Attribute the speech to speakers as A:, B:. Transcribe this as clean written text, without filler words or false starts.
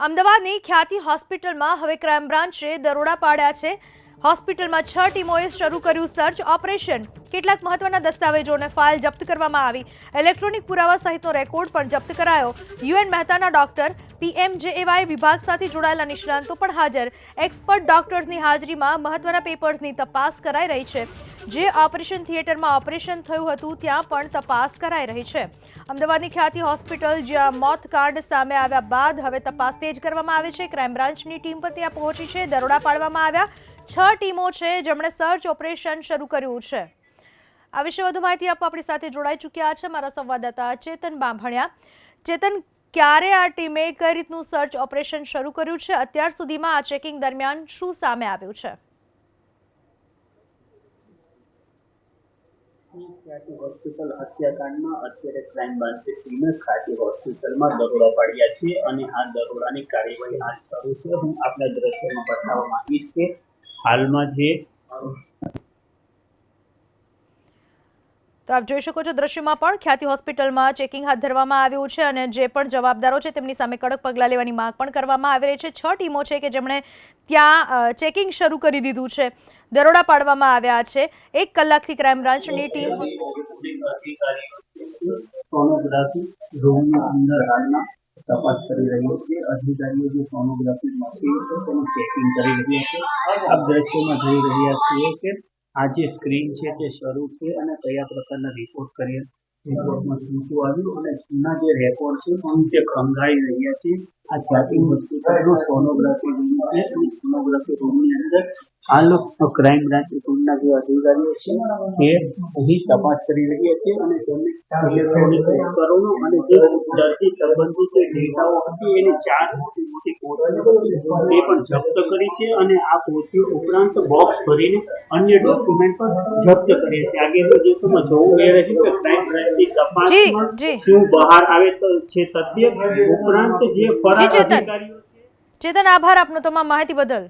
A: અમદાવાદની ખ્યાતિ હોસ્પિટલમાં હવે ક્રાઇમ બ્રાન્ચે દરોડા પાડ્યા છે। હોસ્પિટલમાં 6 ટીમોએ શરૂ કર્યું સર્ચ ઓપરેશન। કેટલાક મહત્વના દસ્તાવેજો અને ફાઇલ જપ્ત કરવામાં આવી। ઇલેક્ટ્રોનિક પુરાવા સહિતનો રેકોર્ડ પણ જપ્ત કરાયો। યુએન મહેતાના ડોક્ટર, પીએમજેએવાય વિભાગ સાથે જોડાયેલા નિષ્ણાંતો પણ હાજર। એક્સપર્ટ ડોક્ટર્સની હાજરીમાં મહત્વના પેપર્સની તપાસ કરાઈ રહી છે। જે ઓપરેશન થિયેટરમાં ઓપરેશન થયું હતું ત્યાં પણ તપાસ કરાઈ રહી છે। અમદાવાદની ખ્યાતિ હોસ્પિટલ જ્યાં મોત કાંડ સામે આવ્યા બાદ હવે તપાસ તેજ કરવામાં આવી છે। ક્રાઇમ બ્રાન્ચની ટીમ પણ ત્યાં પહોંચી છે। દરોડા પાડવામાં આવ્યા। 6 ટીમો છે જેમણે સર્ચ ઓપરેશન શરૂ કર્યું છે। આ વિશે વધુ માહિતી આપવા આપણી સાથે જોડાઈ ચૂક્યા છે મારા સંવાદદાતા ચેતન બાંભણિયા। ચેતન, ક્યારે આ ટીમે કઈ રીતનું સર્ચ ઓપરેશન શરૂ કર્યું છે? અત્યાર સુધીમાં આ ચેકિંગ દરમિયાન શું સામે આવ્યું છે?
B: ખ્યાતિ હોસ્પિટલ હત્યાકાંડમાં અત્યારે ક્રાઇમ બ્રાન્ચની ટીમે ખ્યાતિ હોસ્પિટલમાં દરોડા પાડ્યા છે અને આ દરોડાની કાર્યવાહી હાલ શરૂ છે। હું આપણા દ્રશ્યમાં બતાવવા માંગીશ કે હાલમાં જે
A: તો આપ જોઈ શકો છો દ્રશ્યમાં પણ ખ્યાતિ હોસ્પિટલમાં ચેકિંગ હાથ ધરવામાં આવ્યું છે અને જે પણ જવાબદારો છે તેમની સામે કડક પગલાં લેવાની માંગ પણ કરવામાં આવી રહી છે। 6 ટીમો છે કે જેમણે ત્યાં ચેકિંગ શરૂ કરી દીધું છે। દરોડા પાડવામાં આવ્યા છે। 1 કલાકથી ક્રાઇમ બ્રાન્ચની ટીમ
B: સોનોગ્રાફી રૂમની અંદર હાલમાં તપાસ કરી રહી છે। અધિકારીઓ જે સોનોગ્રાફી મશીન છે તેનું ચેકિંગ કરી રહ્યા છે। આપ દ્રશ્યોમાં જોઈ રહ્યા છીએ કે આ જે સ્ક્રીન છે તે શરૂ છે અને કયા પ્રકારના રિપોર્ટ કર્યા, રિપોર્ટમાં શું શું આવ્યું અને જૂના જે રેકોર્ડ છે તે ખંગાઈ રહ્યા છે। આ ખ્યાતિ હોસ્પિટલનો સોનોગ્રાફી રૂમ છે અને સોનોગ્રાફી રૂમની અંદર હાલ ક્રાઇમ બ્રાન્ચ ટીમના જે અધિકારીઓ છે તે અહીં તપાસ કરી રહ્યા છે અને તેમને ઇલેક્ટ્રોનિક ઉપકરણો અને જે દર્દી સંબંધિત જે ડેટાઓ હશે એની 4 મોટી પોથીઓ તે પણ જપ્ત કરી છે અને આ પોથીઓ ઉપરાંત બોક્સ ભરીને અન્ય ડોક્યુમેન્ટ પણ જપ્ત કર્યા છે। આગળના દિવસોમાં જોવું એ રહ્યું કે ક્રાઇમ બ્રાન્ચની તપાસમાં શું બહાર આવે છે તથ્ય ઉપરાંત જે ફરાર અધિકારીઓ છે।
A: ચેતન, આભાર આપનો તમામ માહિતી બદલ।